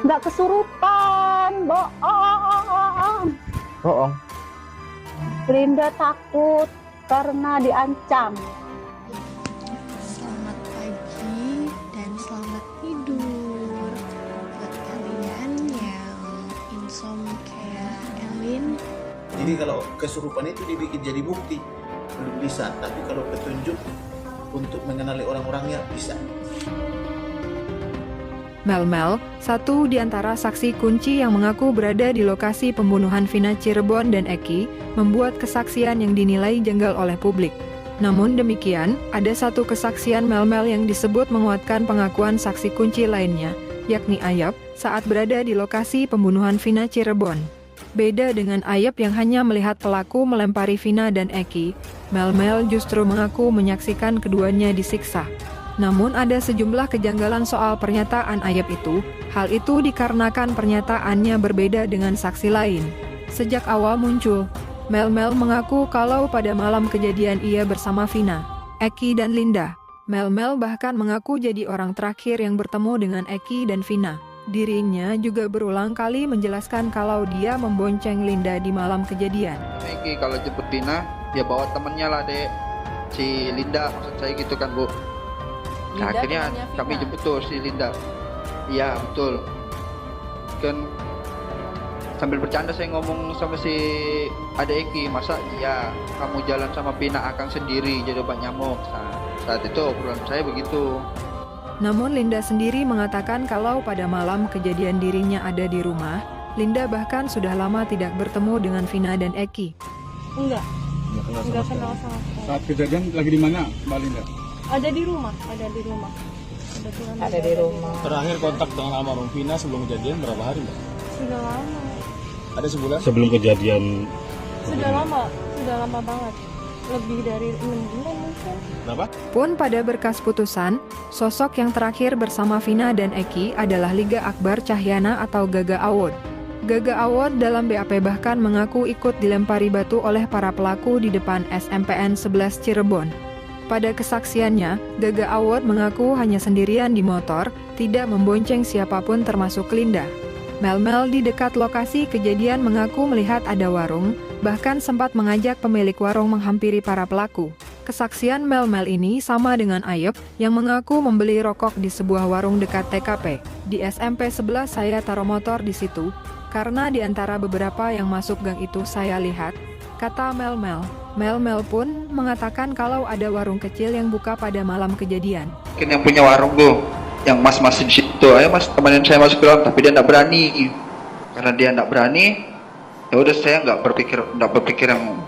Nggak kesurupan, bohong. Bohong. Linda takut karena diancam. Selamat pagi dan selamat tidur buat kalian yang insomnia kayak Elin. Jadi kalau kesurupan itu dibikin jadi bukti belum bisa, tapi kalau petunjuk untuk mengenali orang-orangnya bisa. Mel-Mel, satu di antara saksi kunci yang mengaku berada di lokasi pembunuhan Vina Cirebon dan Eki, membuat kesaksian yang dinilai janggal oleh publik. Namun demikian, ada satu kesaksian Mel-Mel yang disebut menguatkan pengakuan saksi kunci lainnya, yakni Ayap, saat berada di lokasi pembunuhan Vina Cirebon. Beda dengan Ayap yang hanya melihat pelaku melempari Vina dan Eki, Mel-Mel justru mengaku menyaksikan keduanya disiksa. Namun ada sejumlah kejanggalan soal pernyataan Ayap itu. Hal itu dikarenakan pernyataannya berbeda dengan saksi lain. Sejak awal muncul, Mel-Mel mengaku kalau pada malam kejadian ia bersama Vina, Eki dan Linda. Mel-Mel bahkan mengaku jadi orang terakhir yang bertemu dengan Eki dan Vina. Dirinya juga berulang kali menjelaskan kalau dia membonceng Linda di malam kejadian. Eki kalau jemput Vina, dia bawa temennya lah dek, si Linda maksud saya gitu kan bu. Nah, akhirnya kami jemput tuh si Linda. Iya betul. Kan sambil bercanda saya ngomong sama si Ade Eki, masa iya kamu jalan sama Vina akan sendiri jadi obat nyamuk. Nah, saat itu obrolan saya begitu. Namun Linda sendiri mengatakan kalau pada malam kejadian dirinya ada di rumah. Linda bahkan sudah lama tidak bertemu dengan Vina dan Eki. Enggak kenal sama sekali. Saat kejadian lagi di mana, Mbak Linda? Ada di rumah. Ada di rumah. Terakhir kontak dengan almarhum Vina sebelum kejadian berapa hari, Mbak? Sudah lama. Ada sebulan? Sebelum kejadian. Sudah lama banget. Lebih dari 6 bulan mungkin. Kenapa? Pun pada berkas putusan, sosok yang terakhir bersama Vina dan Eki adalah Liga Akbar Cahyana atau Gaga Awod. Gaga Awod dalam BAP bahkan mengaku ikut dilempari batu oleh para pelaku di depan SMPN 11 Cirebon. Pada kesaksiannya, Gaga Awod mengaku hanya sendirian di motor, tidak membonceng siapapun termasuk Linda. Mel-Mel di dekat lokasi kejadian mengaku melihat ada warung, bahkan sempat mengajak pemilik warung menghampiri para pelaku. Kesaksian Mel-Mel ini sama dengan Ayep yang mengaku membeli rokok di sebuah warung dekat TKP. Di SMP 11 saya taruh motor di situ, karena di antara beberapa yang masuk gang itu saya lihat, kata Mel-Mel. Mel-Mel pun mengatakan kalau ada warung kecil yang buka pada malam kejadian. Mungkin yang punya warung tuh, yang mas di situ, ayo mas temenin saya masuk ke dalam, tapi dia nggak berani. Karena dia nggak berani, ya udah saya nggak berpikir yang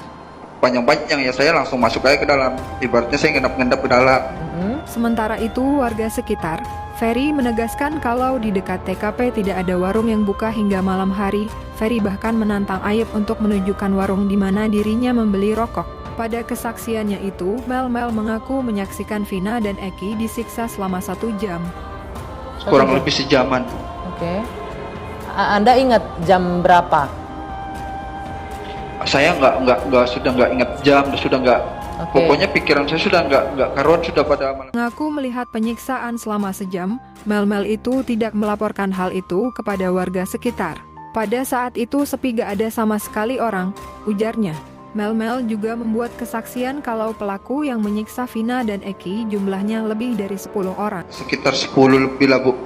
panjang-panjang, ya saya langsung masuk aja ke dalam. Ibaratnya saya ngendap-ngendap ke dalam. Sementara itu warga sekitar, Ferry menegaskan kalau di dekat TKP tidak ada warung yang buka hingga malam hari. Ferry bahkan menantang Ayep untuk menunjukkan warung di mana dirinya membeli rokok. Pada kesaksiannya itu, Mel-Mel mengaku menyaksikan Vina dan Eki disiksa selama 1 jam. Kurang lebih sejaman. Oke. Anda ingat jam berapa? Saya sudah nggak ingat jam, sudah nggak. Pokoknya pikiran saya sudah nggak karuan, sudah pada malam. Mengaku melihat penyiksaan selama sejam, Mel-Mel itu tidak melaporkan hal itu kepada warga sekitar. Pada saat itu sepi gak ada sama sekali orang, ujarnya. Mel-Mel juga membuat kesaksian kalau pelaku yang menyiksa Vina dan Eki jumlahnya lebih dari 10 orang. Sekitar 10 lebih lah bu.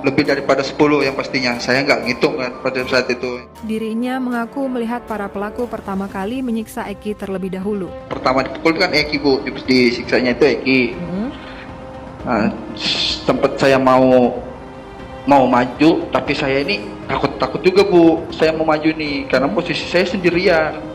Lebih daripada 10 yang pastinya. Saya nggak ngitung kan pada saat itu. Dirinya mengaku melihat para pelaku pertama kali menyiksa Eki terlebih dahulu. Pertama dipukul kan Eki bu, disiksanya itu Eki. Nah, tempat saya mau maju, tapi saya ini takut juga bu. Saya mau maju nih karena posisi saya sendirian.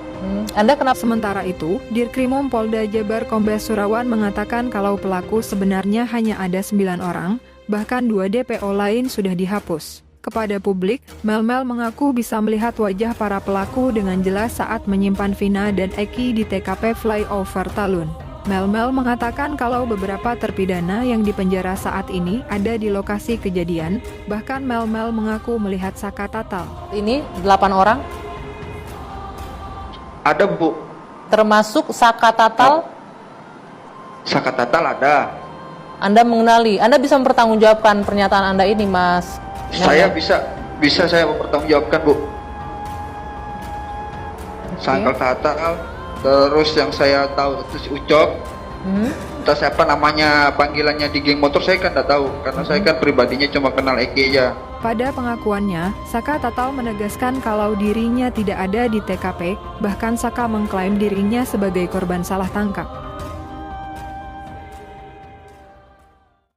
Anda kenapa? Sementara itu, Dirkrimum Polda Jabar Kombes Surawan mengatakan kalau pelaku sebenarnya hanya ada 9 orang, bahkan 2 DPO lain sudah dihapus. Kepada publik, Mel-Mel mengaku bisa melihat wajah para pelaku dengan jelas saat menyimpan Vina dan Eki di TKP Flyover Talun. Mel-Mel mengatakan kalau beberapa terpidana yang dipenjara saat ini ada di lokasi kejadian, bahkan Mel-Mel mengaku melihat Saka Tatal. Ini 8 orang? Ada bu. Termasuk Saka Tatal? Saka Tatal ada. Anda mengenali, Anda bisa mempertanggungjawabkan pernyataan Anda ini, Mas? Saya bisa saya mempertanggungjawabkan, Bu. Sangkal Tatal, terus yang saya tahu itu si Ucok. Entah siapa namanya, panggilannya di geng motor saya kan tidak tahu, karena saya kan pribadinya cuma kenal Eki aja. Pada pengakuannya, Saka Tatal menegaskan kalau dirinya tidak ada di TKP, bahkan Saka mengklaim dirinya sebagai korban salah tangkap.